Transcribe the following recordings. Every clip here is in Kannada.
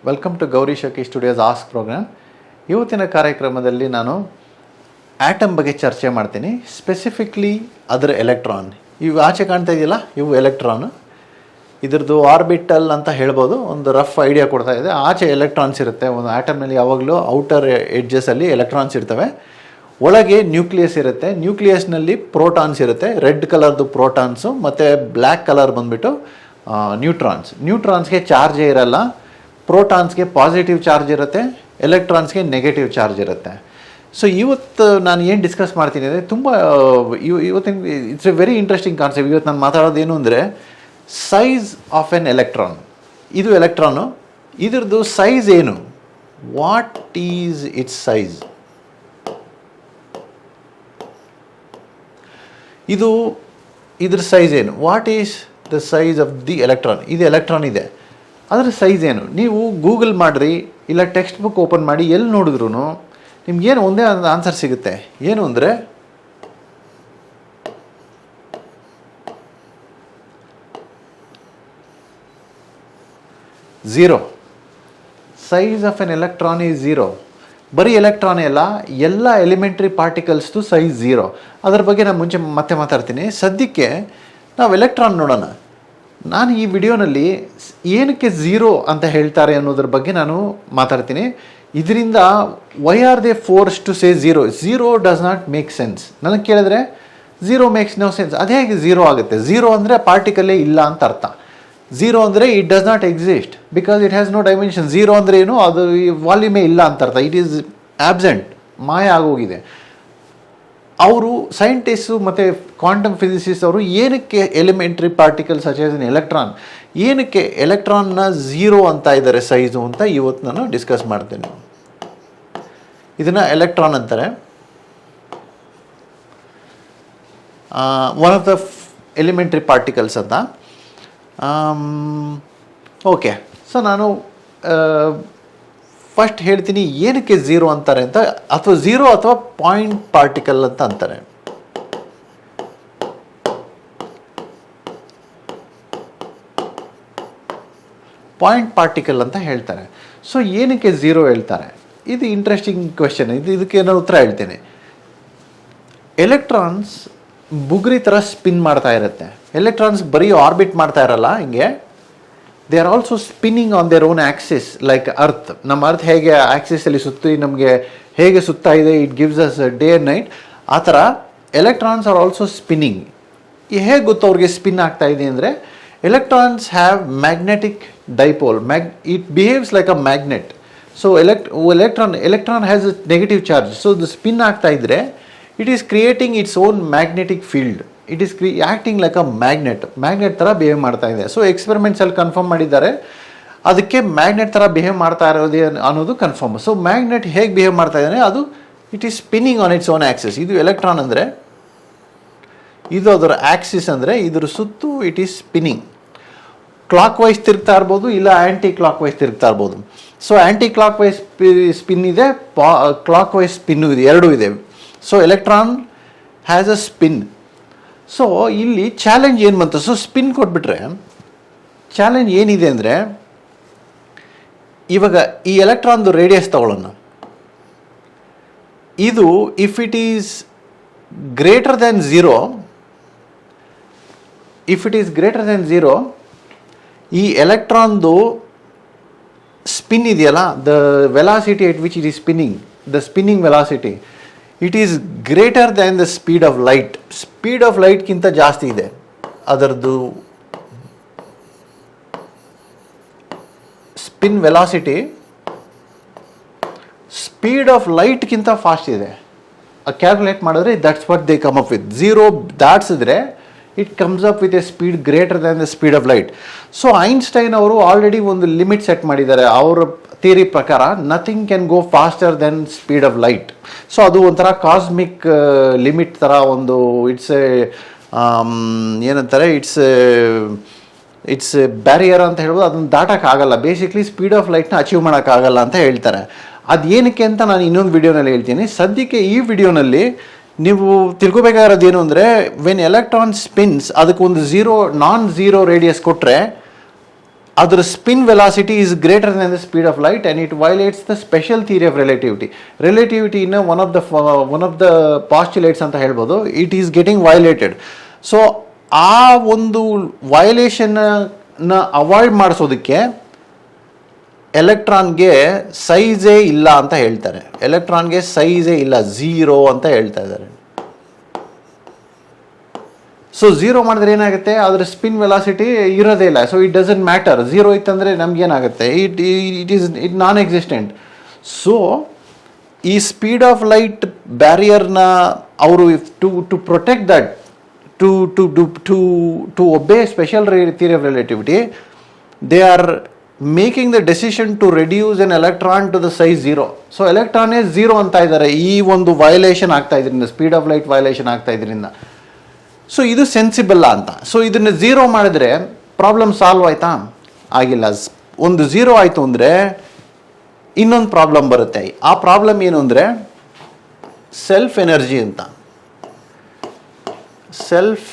ವೆಲ್ಕಮ್ ಟು ಗೌರಿ ಶಕಿ ಸ್ಟುಡಿಯೋಸ್ ಆಸ್ಕ್ ಪ್ರೋಗ್ರಾಮ್. ಇವತ್ತಿನ ಕಾರ್ಯಕ್ರಮದಲ್ಲಿ ನಾನು ಆಟಮ್ ಬಗ್ಗೆ ಚರ್ಚೆ ಮಾಡ್ತೀನಿ. ಸ್ಪೆಸಿಫಿಕ್ಲಿ ಅದರ ಎಲೆಕ್ಟ್ರಾನ್. ಇವು ಆಚೆ ಕಾಣ್ತಾ ಇದೆಯಲ್ಲ, ಇವು ಎಲೆಕ್ಟ್ರಾನ್. ಇದ್ರದ್ದು ಆರ್ಬಿಟಲ್ ಅಂತ ಹೇಳ್ಬೋದು. ಒಂದು ರಫ್ ಐಡಿಯಾ ಕೊಡ್ತಾ ಇದೆ. ಆಚೆ ಎಲೆಕ್ಟ್ರಾನ್ಸ್ ಇರುತ್ತೆ. ಒಂದು ಆಟಮ್ನಲ್ಲಿ ಯಾವಾಗಲೂ ಔಟರ್ ಎಡ್ಜಸಲ್ಲಿ ಎಲೆಕ್ಟ್ರಾನ್ಸ್ ಇರ್ತವೆ. ಒಳಗೆ ನ್ಯೂಕ್ಲಿಯಸ್ ಇರುತ್ತೆ. ನ್ಯೂಕ್ಲಿಯಸ್ನಲ್ಲಿ ಪ್ರೋಟಾನ್ಸ್ ಇರುತ್ತೆ. ರೆಡ್ ಕಲರ್ದು ಪ್ರೋಟಾನ್ಸು ಮತ್ತು ಬ್ಲ್ಯಾಕ್ ಕಲರ್ ಬಂದುಬಿಟ್ಟು ನ್ಯೂಟ್ರಾನ್ಸ್. ನ್ಯೂಟ್ರಾನ್ಸ್ಗೆ ಚಾರ್ಜೇ ಇರಲ್ಲ. ಪ್ರೋಟಾನ್ಸ್ಗೆ ಪಾಸಿಟಿವ್ ಚಾರ್ಜ್ ಇರುತ್ತೆ, ಎಲೆಕ್ಟ್ರಾನ್ಸ್ಗೆ ನೆಗೆಟಿವ್ ಚಾರ್ಜ್ ಇರುತ್ತೆ. ಸೊ ಇವತ್ತು ನಾನು ಏನು ಡಿಸ್ಕಸ್ ಮಾಡ್ತೀನಿ ಅಂದರೆ ತುಂಬ ಇವತ್ತಿನ it's A very interesting concept. ಇವತ್ತು ನಾನು ಮಾತಾಡೋದೇನು ಅಂದರೆ ಸೈಜ್ ಆಫ್ ಎನ್ ಎಲೆಕ್ಟ್ರಾನ್. ಇದು ಎಲೆಕ್ಟ್ರಾನು, ಇದ್ರದ್ದು ಸೈಜ್ ಏನು, ವಾಟ್ ಈಸ್ ಇಟ್ಸ್ ಸೈಜ್. ಇದ್ರ ಸೈಜ್ ಏನು, what is the size of the electron. ಇದು ಎಲೆಕ್ಟ್ರಾನ್ ಇದೆ, ಅದರ ಸೈಜ್ ಏನು. ನೀವು ಗೂಗಲ್ ಮಾಡಿರಿ, ಇಲ್ಲ ಟೆಕ್ಸ್ಟ್ ಬುಕ್ ಓಪನ್ ಮಾಡಿ, ಎಲ್ಲಿ ನೋಡಿದ್ರು ನಿಮ್ಗೇನು ಒಂದೇ ಆನ್ಸರ್ ಸಿಗುತ್ತೆ. ಏನು ಅಂದರೆ zero. Size of an electron is zero. ಬರೀ ಎಲೆಕ್ಟ್ರಾನೇ ಅಲ್ಲ, ಎಲ್ಲ ಎಲಿಮೆಂಟ್ರಿ ಪಾರ್ಟಿಕಲ್ಸ್ದು ಸೈಜ್ ಝೀರೋ. ಅದರ ಬಗ್ಗೆ ನಾನು ಮುಂಚೆ ಮತ್ತೆ ಮಾತಾಡ್ತೀನಿ. ಸದ್ಯಕ್ಕೆ ನಾವು ಎಲೆಕ್ಟ್ರಾನ್ ನೋಡೋಣ. ನಾನು ಈ ವಿಡಿಯೋನಲ್ಲಿ ಏನಕ್ಕೆ ಝೀರೋ ಅಂತ ಹೇಳ್ತಾರೆ ಅನ್ನೋದ್ರ ಬಗ್ಗೆ ನಾನು ಮಾತಾಡ್ತೀನಿ. ಇದರಿಂದ why are they force to say zero. Zero does not make sense. ನನಗೆ ಕೇಳಿದ್ರೆ ಝೀರೋ ಮೇಕ್ಸ್ ನೋ ಸೆನ್ಸ್. ಅದೇ ಹೇಗೆ ಝೀರೋ ಆಗುತ್ತೆ? ಝೀರೋ ಅಂದರೆ ಪಾರ್ಟಿಕಲ್ಲೇ ಇಲ್ಲ ಅಂತ ಅರ್ಥ. ಝೀರೋ ಅಂದರೆ it does not exist because it has no dimension. Zero ಅಂದರೆ ಏನು, ಅದು ವಾಲ್ಯೂಮೇ ಇಲ್ಲ ಅಂತ ಅರ್ಥ. ಇಟ್ ಈಸ್ ಆಬ್ಸೆಂಟ್, ಮಾಯ ಆಗೋಗಿದೆ. ಅವರು ಸೈಂಟಿಸ್ಟು ಮತ್ತು ಕ್ವಾಂಟಮ್ ಫಿಸಿಸಿಸ್ಟ್ ಅವರು ಏನಕ್ಕೆ elementary particle such as N electron, ಏನಕ್ಕೆ ಎಲೆಕ್ಟ್ರಾನ್ನ ಝೀರೋ ಅಂತ ಇದ್ದಾರೆ ಸೈಜು ಅಂತ ಇವತ್ತು ನಾನು ಡಿಸ್ಕಸ್ ಮಾಡ್ತೇನೆ. ಇದನ್ನು ಎಲೆಕ್ಟ್ರಾನ್ ಅಂತಾರೆ. One of the elementary particles ಅಂತ. ಓಕೆ, ಸೊ ನಾನು ಫಸ್ಟ್ ಹೇಳ್ತೀನಿ ಏನಕ್ಕೆ ಝೀರೋ ಅಂತಾರೆ ಅಂತ, ಅಥವಾ ಝೀರೋ ಅಥವಾ ಪಾಯಿಂಟ್ ಪಾರ್ಟಿಕಲ್ ಅಂತ ಅಂತಾರೆ. ಪಾಯಿಂಟ್ ಪಾರ್ಟಿಕಲ್ ಅಂತ ಹೇಳ್ತಾರೆ. ಸೊ ಏನಕ್ಕೆ ಝೀರೋ ಹೇಳ್ತಾರೆ? ಇದು ಇಂಟ್ರೆಸ್ಟಿಂಗ್ ಕ್ವೆಶ್ಚನ್. ಇದಕ್ಕೆ ನಾನು ಉತ್ತರ ಹೇಳ್ತೇನೆ. ಎಲೆಕ್ಟ್ರಾನ್ಸ್ ಬುಗುರಿ ಥರ ಸ್ಪಿನ್ ಮಾಡ್ತಾ ಇರುತ್ತೆ. ಎಲೆಕ್ಟ್ರಾನ್ಸ್ ಬರೀ ಆರ್ಬಿಟ್ ಮಾಡ್ತಾ ಇರಲ್ಲ ಹಿಂಗೆ. They are also spinning on their own Axis like earth. ನಮ್ಮ ಅರ್ತ್ ಹೇಗೆ ಆಕ್ಸಿಸಲ್ಲಿ ಸುತ್ತಿ ನಮಗೆ ಹೇಗೆ ಸುತ್ತಾ ಇದೆ, it gives us day and night. ಆ ಥರ ಎಲೆಕ್ಟ್ರಾನ್ಸ್ ಆರ್ ಆಲ್ಸೋ ಸ್ಪಿನ್ನಿಂಗ್. ಹೇಗೆ ಗೊತ್ತು ಅವ್ರಿಗೆ ಸ್ಪಿನ್ ಆಗ್ತಾ ಇದೆ ಅಂದರೆ, electrons have magnetic dipole. It behaves like a magnet. So electron has a negative charge. So ಅದು ಸ್ಪಿನ್ ಆಗ್ತಾ ಇದ್ದರೆ it is creating its own magnetic field. It is acting like a magnet ಥರ ಬಿಹೇವ್ ಮಾಡ್ತಾ ಇದೆ. ಸೊ ಎಕ್ಸ್ಪೆರಿಮೆಂಟ್ಸಲ್ಲಿ ಕನ್ಫರ್ಮ್ ಮಾಡಿದ್ದಾರೆ, ಅದಕ್ಕೆ ಮ್ಯಾಗ್ನೆಟ್ ಥರ ಬಿಹೇವ್ ಮಾಡ್ತಾ ಇರೋದೇ ಅನ್ನೋದು ಕನ್ಫರ್ಮ್. ಸೊ ಮ್ಯಾಗ್ನೆಟ್ ಹೇಗೆ ಬಿಹೇವ್ ಮಾಡ್ತಾ ಇದ್ದಾನೆ, ಅದು it is spinning on its own axis. ಇದು ಎಲೆಕ್ಟ್ರಾನ್ ಅಂದರೆ, ಇದು ಅದರ ಆ್ಯಕ್ಸಿಸ್ ಅಂದರೆ ಇದ್ರ ಸುತ್ತು it is spinning. Clock wise ತಿರುಗ್ತಾ ಇರ್ಬೋದು, ಇಲ್ಲ ಆ್ಯಂಟಿ ಕ್ಲಾಕ್ ವೈಸ್ ತಿರುಗ್ತಾ ಇರ್ಬೋದು. So anticlockwise spin ಇದೆ, ಕ್ಲಾಕ್ ವೈಸ್ ಸ್ಪಿನ್ನು ಇದೆ, ಎರಡೂ ಇದೆ. So electron has a spin. So ಇಲ್ಲಿ ಚಾಲೆಂಜ್ ಏನು ಬಂತು? ಸೊ ಸ್ಪಿನ್ ಕೊಟ್ಬಿಟ್ರೆ ಚಾಲೆಂಜ್ ಏನಿದೆ ಅಂದರೆ, ಇವಾಗ ಈ ಎಲೆಕ್ಟ್ರಾನ್ದು ರೇಡಿಯಸ್ ತಗೊಳ್ಳೋಣ. ಇದು if it is greater than zero, ಈ ಎಲೆಕ್ಟ್ರಾನ್ದು ಸ್ಪಿನ್ ಇದೆಯಲ್ಲ, the velocity at which it is spinning, the spinning velocity, it is greater than the speed of light. Speed of ಲೈಟ್ಗಿಂತ ಜಾಸ್ತಿ ಇದೆ ಅದರದ್ದು ಸ್ಪಿನ್ ವೆಲಾಸಿಟಿ. ಸ್ಪೀಡ್ ಆಫ್ ಲೈಟ್ಗಿಂತ ಫಾಸ್ಟ್ ಇದೆ. ಕ್ಯಾಲ್ಕುಲೇಟ್ ಮಾಡಿದ್ರೆ that's what they come up with. Zero ದಾಟ್ಸಿದ್ರೆ it comes up with a speed greater than the speed of light. So Einstein ಅವರು ಆಲ್ರೆಡಿ ಒಂದು ಲಿಮಿಟ್ ಸೆಟ್ ಮಾಡಿದ್ದಾರೆ. ಅವರ ಥಿಯರಿ ಪ್ರಕಾರ nothing can go faster then speed of light. So ಅದು ಒಂಥರ ಕಾಸ್ಮಿಕ್ ಲಿಮಿಟ್ ಥರ ಒಂದು ಇಟ್ಸ್ ಏನಂತಾರೆ, ಇಟ್ಸ್ ಬ್ಯಾರಿಯರ್ ಅಂತ ಹೇಳ್ಬೋದು. ಅದನ್ನು ದಾಟೋಕ್ಕಾಗಲ್ಲ. ಬೇಸಿಕ್ಲಿ ಸ್ಪೀಡ್ ಆಫ್ ಲೈಟ್ನ ಅಚೀವ್ ಮಾಡೋಕ್ಕಾಗಲ್ಲ ಅಂತ ಹೇಳ್ತಾರೆ. ಅದು ಏನಕ್ಕೆ ಅಂತ ನಾನು ಇನ್ನೊಂದು ವಿಡಿಯೋನಲ್ಲಿ ಹೇಳ್ತೀನಿ. ಸದ್ಯಕ್ಕೆ ಈ ವಿಡಿಯೋನಲ್ಲಿ ನೀವು ತಿಳ್ಕೊಬೇಕಾಗಿರೋದೇನು ಅಂದರೆ, ವೆನ್ ಎಲೆಕ್ಟ್ರಾನ್ ಸ್ಪಿನ್ಸ್ ಅದಕ್ಕೊಂದು ನಾನ್ ಝೀರೋ ರೇಡಿಯಸ್ ಕೊಟ್ಟರೆ ಅದರ spin velocity is greater than the speed of light and it violates the special theory of ರಿಲೇಟಿವಿಟಿನ ಒನ್ ಆಫ್ ದ ಪಾಸ್ಟ್ಯುಲೇಟ್ಸ್ ಅಂತ ಹೇಳ್ಬೋದು. It is getting violated. So ಆ ಒಂದು ವೈಲೇಷನ್ನ ಅವಾಯ್ಡ್ ಮಾಡಿಸೋದಕ್ಕೆ ಎಲೆಕ್ಟ್ರಾನ್ಗೆ ಸೈಜೇ ಇಲ್ಲ ಅಂತ ಹೇಳ್ತಾರೆ. ಎಲೆಕ್ಟ್ರಾನ್ಗೆ ಸೈಜೇ ಇಲ್ಲ, ಝೀರೋ ಅಂತ ಹೇಳ್ತಾ ಇದ್ದಾರೆ. ಸೊ ಝೀರೋ ಮಾಡಿದ್ರೆ ಏನಾಗುತ್ತೆ, ಅದರ ಸ್ಪಿನ್ ವೆಲಾಸಿಟಿ ಇರೋದೇ ಇಲ್ಲ. So it doesn't matter. Zero ಇತ್ತಂದರೆ ನಮ್ಗೇನಾಗುತ್ತೆ, ಇಟ್ ನಾನ್ ಎಕ್ಸಿಸ್ಟೆಂಟ್. ಸೊ ಈ ಸ್ಪೀಡ್ ಆಫ್ ಲೈಟ್ ಬ್ಯಾರಿಯರ್ನ ಅವರು to protect that, to obey special theory of relativity, they are making the decision to reduce an electron to the size zero. So ಎಲೆಕ್ಟ್ರಾನೇ ಝೀರೋ ಅಂತ ಇದ್ದಾರೆ ಈ ಒಂದು ವೈಲೇಷನ್ ಆಗ್ತಾ ಇದರಿಂದ, ಸ್ಪೀಡ್ ಆಫ್ ಲೈಟ್ ವೈಲೇಷನ್ ಆಗ್ತಾ ಇದರಿಂದ. ಸೊ ಇದು ಸೆನ್ಸಿಬಲ್ ಅಂತ. ಸೊ ಇದನ್ನು ಝೀರೋ ಮಾಡಿದ್ರೆ ಪ್ರಾಬ್ಲಮ್ ಸಾಲ್ವ್ ಆಯ್ತಾ? ಆಗಿಲ್ಲ. ಒಂದು ಝೀರೋ ಆಯಿತು ಅಂದರೆ ಇನ್ನೊಂದು ಪ್ರಾಬ್ಲಮ್ ಬರುತ್ತೆ. ಆ ಪ್ರಾಬ್ಲಮ್ ಏನು ಅಂದರೆ ಸೆಲ್ಫ್ ಎನರ್ಜಿ ಅಂತ. Self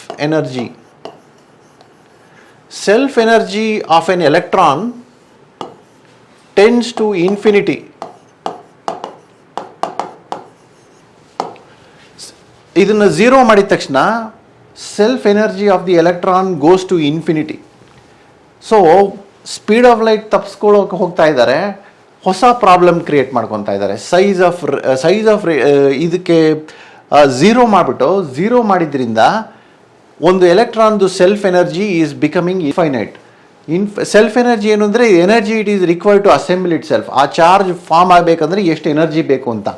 energy of an electron tends to infinity. ಇದನ್ನು ಝೀರೋ ಮಾಡಿದ ತಕ್ಷಣ self energy of the electron goes to infinity. So speed of light ತಪ್ಪಿಸ್ಕೊಳ್ಳೋಕೆ ಹೋಗ್ತಾ ಇದ್ದಾರೆ, ಹೊಸ ಪ್ರಾಬ್ಲಮ್ ಕ್ರಿಯೇಟ್ ಮಾಡ್ಕೊತಾ ಇದ್ದಾರೆ. ಸೈಜ್ ಆಫ್ ಇದಕ್ಕೆ ಝೀರೋ ಮಾಡಿದ್ರಿಂದ ಒಂದು ಎಲೆಕ್ಟ್ರಾನ್ದು self energy is becoming infinite. Self energy ಏನು ಅಂದರೆ energy it is required to assemble itself. ಆ ಚಾರ್ಜ್ ಫಾರ್ಮ್ ಆಗಬೇಕಂದ್ರೆ ಎಷ್ಟು ಎನರ್ಜಿ ಬೇಕು ಅಂತ,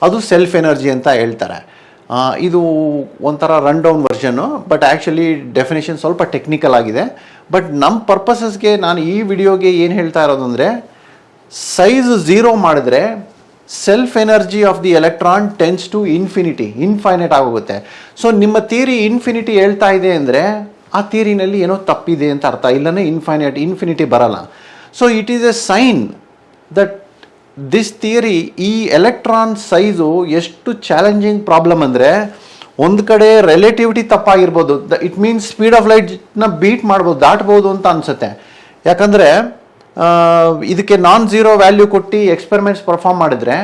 ಅದು ಸೆಲ್ಫ್ ಎನರ್ಜಿ ಅಂತ ಹೇಳ್ತಾರೆ. ಇದು ಒಂಥರ ರನ್ ಡೌನ್ ವರ್ಷನ್ನು, ಬಟ್ ಆ್ಯಕ್ಚುಲಿ ಡೆಫಿನೇಷನ್ ಸ್ವಲ್ಪ ಟೆಕ್ನಿಕಲ್ ಆಗಿದೆ. ಬಟ್ ನಮ್ಮ ಪರ್ಪಸಸ್ಗೆ ನಾನು ಈ ವಿಡಿಯೋಗೆ ಏನು ಹೇಳ್ತಾ ಇರೋದು ಅಂದರೆ, ಸೈಜ್ ಝೀರೋ ಮಾಡಿದ್ರೆ self energy of the electron tends to infinite ಆಗೋಗುತ್ತೆ. ಸೊ ನಿಮ್ಮ ಥಿಯರಿ ಇನ್ಫಿನಿಟಿ ಹೇಳ್ತಾ ಇದೆ ಅಂದರೆ ಆ ಥಿಯರಿನಲ್ಲಿ ಏನೋ ತಪ್ಪಿದೆ ಅಂತ ಅರ್ಥ. ಇಲ್ಲನೇ ಇನ್ಫಿನಿಟಿ ಬರಲ್ಲ. So it is a sign that this theory, ಈ ಎಲೆಕ್ಟ್ರಾನ್ ಸೈಜು ಎಷ್ಟು ಚಾಲೆಂಜಿಂಗ್ ಪ್ರಾಬ್ಲಮ್ ಅಂದರೆ, ಒಂದು ಕಡೆ relativity ತಪ್ಪಾಗಿರ್ಬೋದು, it means speed of ಲೈಟ್ನ ಬೀಟ್ ಮಾಡ್ಬೋದು, ದಾಟ್ಬೋದು ಅಂತ ಅನಿಸುತ್ತೆ. ಯಾಕಂದರೆ ಇದಕ್ಕೆ ನಾನ್ ಝೀರೋ ವ್ಯಾಲ್ಯೂ ಕೊಟ್ಟು ಎಕ್ಸ್ಪೆರಿಮೆಂಟ್ಸ್ ಪರ್ಫಾರ್ಮ್ ಮಾಡಿದ್ರೆ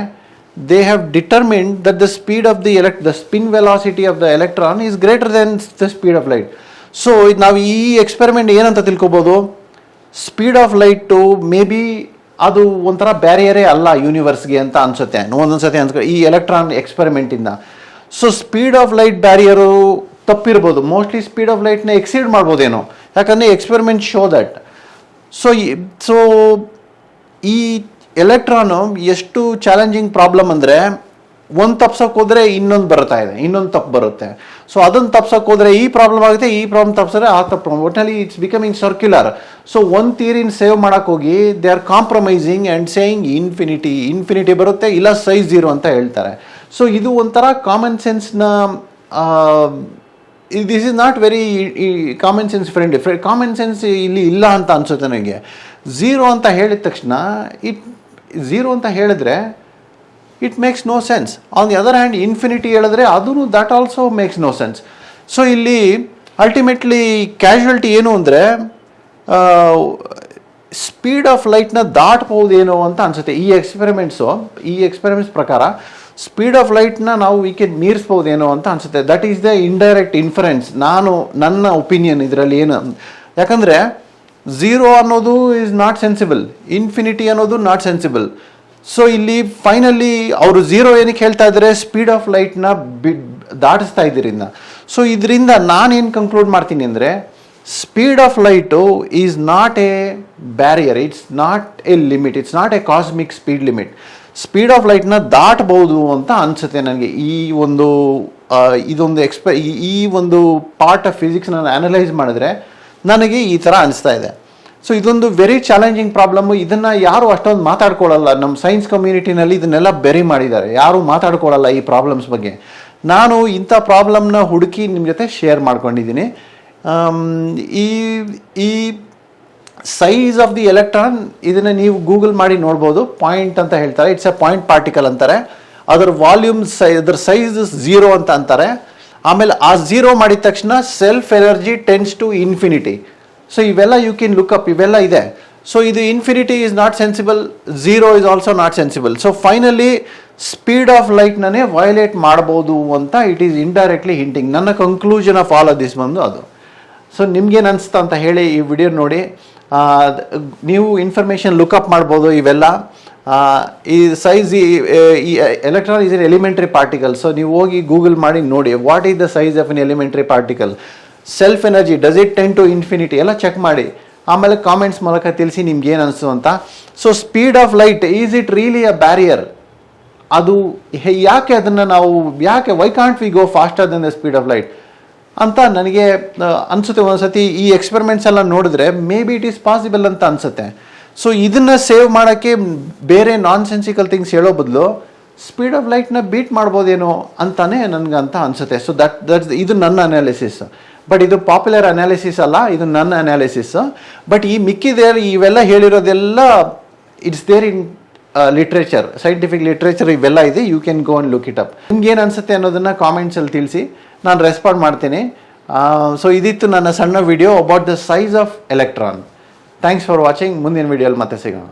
they have determined that the speed of the spin velocity of the electron is greater than the speed of light. So ನಾವು ಈ ಎಕ್ಸ್ಪೆರಿಮೆಂಟ್ ಏನಂತ ತಿಳ್ಕೊಬೋದು, speed of light may be ಅದು ಒಂಥರ ಬ್ಯಾರಿಯರೇ ಅಲ್ಲ ಯೂನಿವರ್ಸ್ಗೆ ಅಂತ ಅನಿಸುತ್ತೆ. ಒಂದೊಂದ್ಸತಿ ಈ ಎಲೆಕ್ಟ್ರಾನ್ ಎಕ್ಸ್ಪೆರಿಮೆಂಟಿಂದ. So speed of light barrier ತಪ್ಪಿರ್ಬೋದು, ಮೋಸ್ಟ್ಲಿ ಸ್ಪೀಡ್ ಆಫ್ ಲೈಟ್ನ ಎಕ್ಸೀಡ್ ಮಾಡ್ಬೋದೇನೋ, ಯಾಕಂದರೆ ಎಕ್ಸ್ಪೆರಿಮೆಂಟ್ ಶೋ ದಟ್. ಸೊ ಈ ಎಲೆಕ್ಟ್ರಾನು ಎಷ್ಟು ಚಾಲೆಂಜಿಂಗ್ ಪ್ರಾಬ್ಲಮ್ ಅಂದರೆ, ಒಂದು ತಪ್ಸೋಕೆ ಹೋದರೆ ಇನ್ನೊಂದು ಬರ್ತಾ ಇದೆ, ಇನ್ನೊಂದು ತಪ್ಪು ಬರುತ್ತೆ. ಸೊ ಅದನ್ನು ತಪ್ಸೋಕೆ ಹೋದರೆ ಈ ಪ್ರಾಬ್ಲಮ್ ಆಗುತ್ತೆ, ಈ ಪ್ರಾಬ್ಲಮ್ ತಪ್ಸಿದ್ರೆ ಆ ತಪ್ಪು. ಒಟ್ಟಿನಲ್ಲಿ ಇಟ್ಸ್ ಬಿಕಮಿಂಗ್ ಸರ್ಕ್ಯುಲರ್. ಸೊ ಒಂದು ಥಿಯರಿನ ಸೇವ್ ಮಾಡೋಕೆ ಹೋಗಿ they are compromising and saying infinity ಬರುತ್ತೆ, ಇಲ್ಲ ಸೈಜ್ ಝೀರೋ ಅಂತ ಹೇಳ್ತಾರೆ. ಸೊ ಇದು ಒಂಥರ ಕಾಮನ್ ಸೆನ್ಸ್ನ, this is not very common sense friendly. Common sense ಇಲ್ಲಿ ಇಲ್ಲ ಅಂತ ಅನಿಸುತ್ತೆ ನನಗೆ. ಝೀರೋ ಅಂತ ಹೇಳಿದ ತಕ್ಷಣ ಝೀರೋ ಅಂತ ಹೇಳಿದ್ರೆ it makes no sense. On the other hand infinity ಹೇಳಿದ್ರೆ ಅದೂ that also makes no sense. So ಇಲ್ಲಿ ಅಲ್ಟಿಮೇಟ್ಲಿ ಕ್ಯಾಶುಯಾಲಿಟಿ ಏನು ಅಂದರೆ, ಸ್ಪೀಡ್ ಆಫ್ ಲೈಟ್ನ ದಾಟ್ಬೋದೇನೋ ಅಂತ ಅನಿಸುತ್ತೆ. ಈ ಎಕ್ಸ್ಪೆರಿಮೆಂಟ್ಸ್ ಪ್ರಕಾರ ಸ್ಪೀಡ್ ಆಫ್ ಲೈಟ್ನ ನಾವು ಮೀರಿಸ್ಬೋದೇನೋ ಅಂತ ಅನಿಸುತ್ತೆ. That is the indirect inference. ನನ್ನ ಒಪಿನಿಯನ್ ಇದರಲ್ಲಿ ಏನು, ಯಾಕಂದರೆ ಝೀರೋ ಅನ್ನೋದು ಈಸ್ ನಾಟ್ ಸೆನ್ಸಿಬಲ್, ಇನ್ಫಿನಿಟಿ ಅನ್ನೋದು ನಾಟ್ ಸೆನ್ಸಿಬಲ್. ಸೊ ಇಲ್ಲಿ ಫೈನಲಿ ಅವರು ಝೀರೋ ಏನಕ್ಕೆ ಹೇಳ್ತಾ ಇದ್ದಾರೆ, ಸ್ಪೀಡ್ ಆಫ್ ಲೈಟ್ನ ದಾಟಿಸ್ತಾ ಇದ್ದೀರಿಂದ. ಸೊ ಇದರಿಂದ ನಾನೇನು ಕನ್ಕ್ಲೂಡ್ ಮಾಡ್ತೀನಿ ಅಂದರೆ, speed of light is not a barrier, it's not a limit, it's not a cosmic speed limit. Speed of ಲೈಟ್ನ ದಾಟಬಹುದು ಅಂತ ಅನಿಸುತ್ತೆ ನನಗೆ. ಈ ಒಂದು ಪಾರ್ಟ್ ಆಫ್ ಫಿಸಿಕ್ಸ್ ನಾನು ಅನಲೈಸ್ ಮಾಡಿದ್ರೆ ನನಗೆ ಈ ಥರ ಅನಿಸ್ತಾ ಇದೆ. ಸೊ ಇದೊಂದು ವೆರಿ ಚಾಲೆಂಜಿಂಗ್ ಪ್ರಾಬ್ಲಮ್ಮು. ಇದನ್ನು ಯಾರು ಅಷ್ಟೊಂದು ಮಾತಾಡ್ಕೊಳ್ಳಲ್ಲ. ನಮ್ಮ ಸೈನ್ಸ್ ಕಮ್ಯುನಿಟಿನಲ್ಲಿ ಇದನ್ನೆಲ್ಲ ಬೆರಿ ಮಾಡಿದ್ದಾರೆ, ಯಾರೂ ಮಾತಾಡ್ಕೊಳ್ಳಲ್ಲ ಈ ಪ್ರಾಬ್ಲಮ್ಸ್ ಬಗ್ಗೆ. ನಾನು ಇಂಥ ಪ್ರಾಬ್ಲಮ್ನ ಹುಡುಕಿ ನಿಮ್ಮ ಜೊತೆ ಶೇರ್ ಮಾಡ್ಕೊಂಡಿದ್ದೀನಿ. ಈ ಸೈಜ್ ಆಫ್ ದಿ ಎಲೆಕ್ಟ್ರಾನ್, ಇದನ್ನು ನೀವು ಗೂಗಲ್ ಮಾಡಿ ನೋಡ್ಬೋದು. ಪಾಯಿಂಟ್ ಅಂತ ಹೇಳ್ತಾರೆ, ಇಟ್ಸ್ ಎ ಪಾಯಿಂಟ್ ಪಾರ್ಟಿಕಲ್ ಅಂತಾರೆ. ಅದರ ವಾಲ್ಯೂಮ್ ಅದರ ಸೈಜ್ ಝೀರೋ ಅಂತ ಅಂತಾರೆ. ಆಮೇಲೆ ಆ ಝೀರೋ ಮಾಡಿದ ತಕ್ಷಣ self energy tends to infinity. So ಇವೆಲ್ಲ ಯು ಕ್ಯಾನ್ ಲುಕ್ ಅಪ್, ಇವೆಲ್ಲ ಇದೆ. ಸೊ ಇದು infinity is not sensible, zero is also not sensible. So finally speed of ಲೈಟ್ನೇ ವಯೋಲೇಟ್ ಮಾಡ್ಬೋದು ಅಂತ ಇಟ್ ಈಸ್ ಇಂಡೈರೆಕ್ಟ್ಲಿ ಹಿಂಟಿಂಗ್. ನನ್ನ conclusion of all of this ಬಂದು ಅದು. ಸೊ ನಿಮ್ಗೇನು ಅನಿಸ್ತಾ ಅಂತ ಹೇಳಿ ಈ ವಿಡಿಯೋ ನೋಡಿ. ನೀವು ಇನ್ಫಾರ್ಮೇಷನ್ ಲುಕಪ್ ಮಾಡ್ಬೋದು ಇವೆಲ್ಲ. ಈ ಸೈಜ್, ಈ electron is an elementary particle. So ನೀವು ಹೋಗಿ ಗೂಗಲ್ ಮಾಡಿ ನೋಡಿ, what is the size of an elementary particle, self energy, does it tend to infinity, ಎಲ್ಲ ಚೆಕ್ ಮಾಡಿ. ಆಮೇಲೆ ಕಾಮೆಂಟ್ಸ್ ಮೂಲಕ ತಿಳಿಸಿ ನಿಮ್ಗೆ ಏನು ಅನಿಸ್ತು ಅಂತ. So speed of light, is it really a barrier? ಅದು ಯಾಕೆ ಅದನ್ನು ನಾವು why can't we go faster than the speed of light ಅಂತ ನನಗೆ ಅನಿಸುತ್ತೆ. ಒಂದ್ಸತಿ ಈ ಎಕ್ಸ್ಪೆರಿಮೆಂಟ್ಸ್ ಎಲ್ಲ ನೋಡಿದ್ರೆ may be it is possible ಅಂತ ಅನಿಸುತ್ತೆ. ಸೊ ಇದನ್ನು ಸೇವ್ ಮಾಡೋಕ್ಕೆ ಬೇರೆ ನಾನ್ ಸೆನ್ಸಿಕಲ್ ಥಿಂಗ್ಸ್ ಹೇಳೋ ಬದಲು ಸ್ಪೀಡ್ ಆಫ್ ಲೈಟ್ನ ಬೀಟ್ ಮಾಡ್ಬೋದೇನೋ ಅಂತಾನೆ ನನಗಂತ ಅನಿಸುತ್ತೆ. ಸೊ ದಟ್ಸ್ ಇದು ನನ್ನ ಅನಾಲಿಸಿಸ್. ಬಟ್ ಇದು ಪಾಪ್ಯುಲರ್ ಅನಾಲಿಸಿಸ್ ಅಲ್ಲ, ಇದು ನನ್ನ ಅನಾಲಿಸಿಸ್. ಬಟ್ ಈ ಮಿಕ್ಕಿದೆ ಇವೆಲ್ಲ ಹೇಳಿರೋದೆಲ್ಲ it's there in literature, scientific literature ಇವೆಲ್ಲ ಇದೆ. You can go and look it up. ನಿಮ್ಗೆ ಏನು ಅನಿಸುತ್ತೆ ಅನ್ನೋದನ್ನು ಕಾಮೆಂಟ್ಸಲ್ಲಿ ತಿಳಿಸಿ, ನಾನು ರೆಸ್ಪಾಂಡ್ ಮಾಡ್ತೀನಿ. ಸೊ ಇದಿತ್ತು ನನ್ನ ಸಣ್ಣ video about the size of electron. Thanks for watching. ಮುಂದಿನ ವಿಡಿಯೋಲಿ ಮತ್ತೆ ಸಿಗೋಣ.